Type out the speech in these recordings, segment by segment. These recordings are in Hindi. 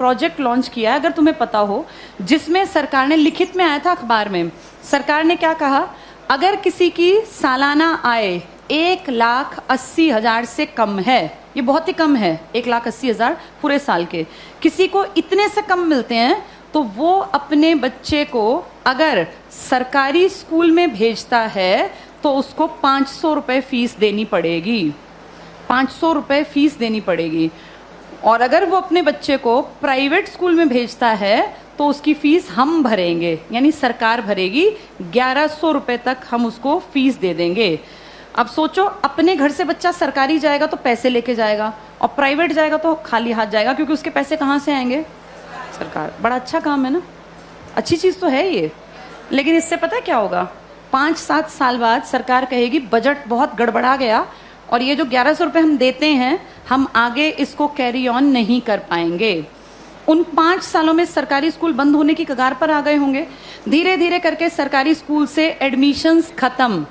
प्रोजेक्ट लॉन्च किया है, अगर तुम्हें पता हो, जिसमें सरकार ने, लिखित में आया था अखबार में, सरकार ने क्या कहा, अगर किसी की सालाना आय 1,80,000 से कम है, ये बहुत ही कम है, 1,80,000 पूरे साल के, किसी को इतने से कम मिलते हैं, तो वो अपने बच्चे को अगर सरकारी स्कूल में भेजता है तो उसको 500 रुपये फीस देनी पड़ेगी, 500 रुपये फीस देनी पड़ेगी। और अगर वो अपने बच्चे को प्राइवेट स्कूल में भेजता है तो उसकी फीस हम भरेंगे, यानी सरकार भरेगी, 1100 रुपये तक हम उसको फीस दे देंगे। अब सोचो, अपने घर से बच्चा सरकारी जाएगा तो पैसे लेके जाएगा, और प्राइवेट जाएगा तो खाली हाथ जाएगा, क्योंकि उसके पैसे कहाँ से आएंगे? सरकार। बड़ा अच्छा काम है ना, अच्छी चीज़ तो है ये। लेकिन इससे पता है क्या होगा, 5-7 साल बाद सरकार कहेगी बजट बहुत गड़बड़ा गया और ये जो 1100 रुपये हम देते हैं, हम आगे इसको कैरी ऑन नहीं कर पाएंगे। उन 5 सालों में सरकारी स्कूल बंद होने की कगार पर आ गए होंगे। धीरे धीरे करके सरकारी स्कूल से एडमिशन्स खत्म,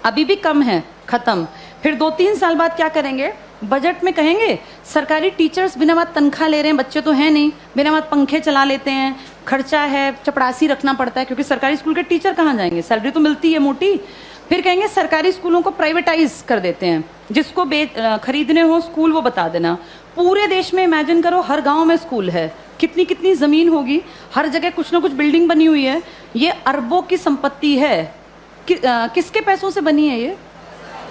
अभी भी कम है, खत्म। फिर 2-3 साल बाद क्या करेंगे, बजट में कहेंगे सरकारी टीचर्स बिना बात तनख्वाह ले रहे हैं, बच्चे तो हैं नहीं, बिना बात पंखे चला लेते हैं, खर्चा है, चपरासी रखना पड़ता है, क्योंकि सरकारी स्कूल के टीचर कहाँ जाएंगे, सैलरी तो मिलती है मोटी। फिर कहेंगे सरकारी स्कूलों को प्राइवेटाइज कर देते हैं, जिसको खरीदने हो स्कूल वो बता देना। पूरे देश में इमेजिन करो, हर गांव में स्कूल है, कितनी कितनी ज़मीन होगी, हर जगह कुछ ना कुछ बिल्डिंग बनी हुई है, ये अरबों की संपत्ति है। किसके पैसों से बनी है ये?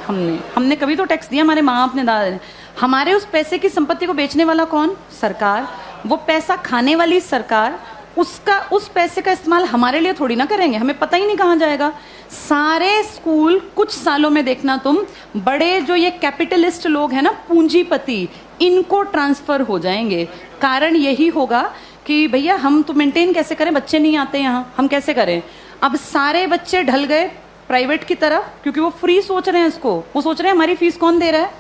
हमने कभी तो टैक्स दिया, हमारे माँ बाप ने, दादा ने। हमारे उस पैसे की संपत्ति को बेचने वाला कौन? सरकार। वो पैसा खाने वाली सरकार, उस पैसे का इस्तेमाल हमारे लिए थोड़ी ना करेंगे, हमें पता ही नहीं कहाँ जाएगा। सारे स्कूल कुछ सालों में देखना तुम, बड़े जो ये कैपिटलिस्ट लोग हैं ना, पूंजीपति, इनको ट्रांसफर हो जाएंगे। कारण यही होगा कि भैया हम तो मेंटेन कैसे करें, बच्चे नहीं आते यहाँ, हम कैसे करें। अब सारे बच्चे ढल गए प्राइवेट की तरफ, क्योंकि वो फ्री सोच रहे हैं इसको, वो सोच रहे हैं हमारी फीस कौन दे रहा है?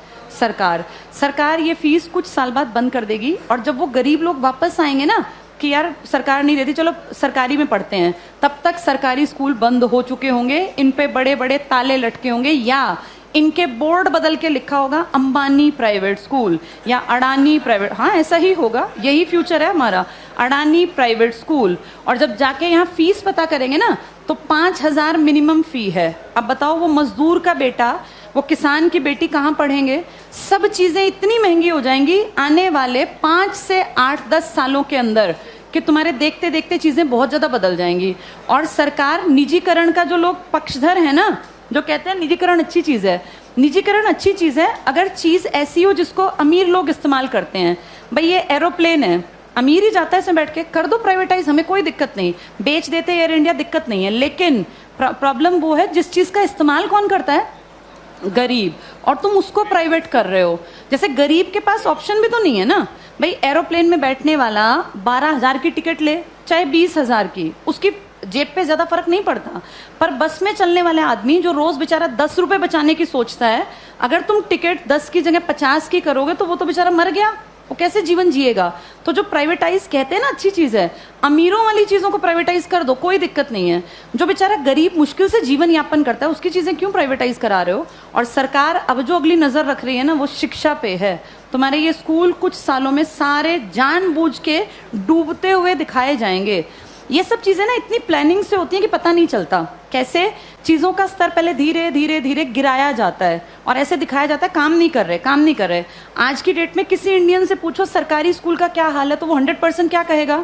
सरकार। सरकार ये फीस कुछ साल बाद बंद कर देगी, और जब वो गरीब लोग वापस आएंगे ना कि यार सरकार नहीं देती, चलो सरकारी में पढ़ते हैं, तब तक सरकारी स्कूल बंद हो चुके होंगे, इन पे बड़े बड़े ताले लटके होंगे, या इनके बोर्ड बदल के लिखा होगा अंबानी प्राइवेट स्कूल या अडानी प्राइवेट। हाँ, ऐसा ही होगा, यही फ्यूचर है हमारा, अडानी प्राइवेट स्कूल। और जब जाके यहाँ फीस पता करेंगे ना तो 5,000 मिनिमम फी है। अब बताओ, वो मजदूर का बेटा, वो किसान की बेटी कहाँ पढ़ेंगे? सब चीज़ें इतनी महंगी हो जाएंगी आने वाले 5 से 8-10 सालों के अंदर कि तुम्हारे देखते देखते चीज़ें बहुत ज़्यादा बदल जाएंगी। और सरकार, निजीकरण का जो लोग पक्षधर है ना, जो कहते हैं निजीकरण अच्छी चीज़ है, निजीकरण अच्छी चीज़ है अगर चीज़ ऐसी हो जिसको अमीर लोग इस्तेमाल करते हैं। भाई ये एरोप्लेन है, अमीर ही जाता है इसमें बैठ के, कर दो प्राइवेटाइज, हमें कोई दिक्कत नहीं, बेच देते एयर इंडिया, दिक्कत नहीं है। लेकिन प्रॉब्लम वो है जिस चीज़ का इस्तेमाल कौन करता है? गरीब। और तुम उसको प्राइवेट कर रहे हो। जैसे गरीब के पास ऑप्शन भी तो नहीं है ना भाई, एरोप्लेन में बैठने वाला 12,000 की टिकट ले चाहे 20,000 की, उसकी जेब पे ज़्यादा फर्क नहीं पड़ता। पर बस में चलने वाले आदमी जो रोज़ बेचारा 10 रुपये बचाने की सोचता है, अगर तुम टिकट 10 की जगह 50 की करोगे तो वो तो बेचारा मर गया, वो कैसे जीवन जिएगा। तो जो प्राइवेटाइज कहते हैं ना अच्छी चीज़ है, अमीरों वाली चीज़ों को प्राइवेटाइज कर दो, कोई दिक्कत नहीं है। जो बेचारा गरीब मुश्किल से जीवन यापन करता है उसकी चीज़ें क्यों प्राइवेटाइज करा रहे हो? और सरकार अब जो अगली नज़र रख रही है ना, वो शिक्षा पे है। तुम्हारे ये स्कूल कुछ सालों में सारे जानबूझ के डूबते हुए दिखाए जाएंगे। ये सब चीज़ें ना इतनी प्लानिंग से होती हैं कि पता नहीं चलता कैसे चीज़ों का स्तर पहले धीरे धीरे धीरे गिराया जाता है और ऐसे दिखाया जाता है काम नहीं कर रहे, काम नहीं कर रहे। आज की डेट में किसी इंडियन से पूछो सरकारी स्कूल का क्या हाल है तो वो 100% क्या कहेगा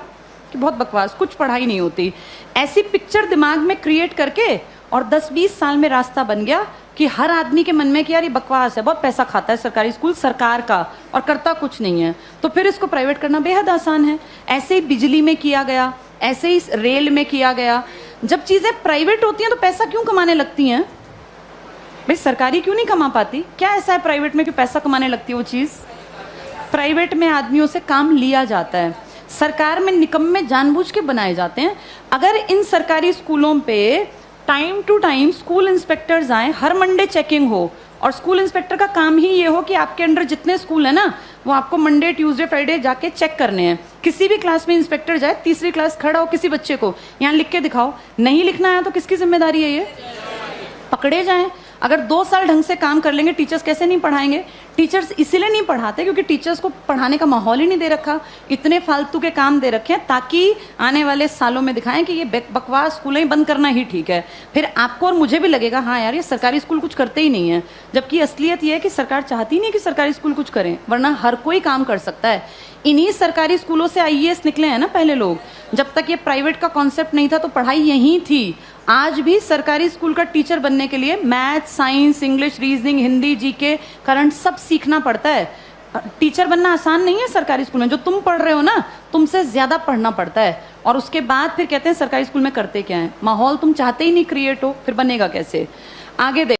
कि बहुत बकवास, कुछ पढ़ाई नहीं होती। ऐसी पिक्चर दिमाग में क्रिएट करके और 10-20 साल में रास्ता बन गया कि हर आदमी के मन में कि यार ये बकवास है, बहुत पैसा खाता है सरकारी स्कूल सरकार का और करता कुछ नहीं है, तो फिर इसको प्राइवेट करना बेहद आसान है। ऐसे ही बिजली में किया गया, ऐसे ही रेल में किया गया। जब चीज़ें प्राइवेट होती हैं तो पैसा क्यों कमाने लगती हैं भाई? सरकारी क्यों नहीं कमा पाती? क्या ऐसा है प्राइवेट में कि पैसा कमाने लगती है वो चीज़? प्राइवेट में आदमियों से काम लिया जाता है, सरकार में निकम्मे जानबूझ के बनाए जाते हैं। अगर इन सरकारी स्कूलों पे time to time school inspectors आए, हर मंडे चेकिंग हो, और स्कूल इंस्पेक्टर का काम ही ये हो कि आपके अंडर जितने स्कूल है ना वो आपको मंडे ट्यूसडे फ्राइडे जाके चेक करने हैं। किसी भी क्लास में इंस्पेक्टर जाए, तीसरी क्लास खड़ा हो, किसी बच्चे को यहाँ लिख के दिखाओ, नहीं लिखना है तो किसकी जिम्मेदारी है? ये पकड़े जाएं। अगर 2 साल ढंग से काम कर लेंगे, टीचर्स कैसे नहीं पढ़ाएंगे? टीचर्स इसीलिए नहीं पढ़ाते क्योंकि टीचर्स को पढ़ाने का माहौल ही नहीं दे रखा, इतने फालतू के काम दे रखे हैं ताकि आने वाले सालों में दिखाएं कि ये बकवास स्कूलें ही बंद करना ही ठीक है। फिर आपको और मुझे भी लगेगा हाँ यार ये सरकारी स्कूल कुछ करते ही नहीं है, जबकि असलियत ये है कि सरकार चाहती नहीं कि सरकारी स्कूल कुछ करें, वरना हर कोई काम कर सकता है। इन्हीं सरकारी स्कूलों से आईएएस निकले हैं ना पहले लोग, जब तक ये प्राइवेट का कॉन्सेप्ट नहीं था तो पढ़ाई यहीं थी। आज भी सरकारी स्कूल का टीचर बनने के लिए math, science, English, reasoning, Hindi, GK, current सब सीखना पड़ता है। टीचर बनना आसान नहीं है सरकारी स्कूल में, जो तुम पढ़ रहे हो ना तुमसे ज्यादा पढ़ना पड़ता है। और उसके बाद फिर कहते हैं सरकारी स्कूल में करते क्या है, माहौल तुम चाहते ही नहीं क्रिएट हो, फिर बनेगा कैसे? आगे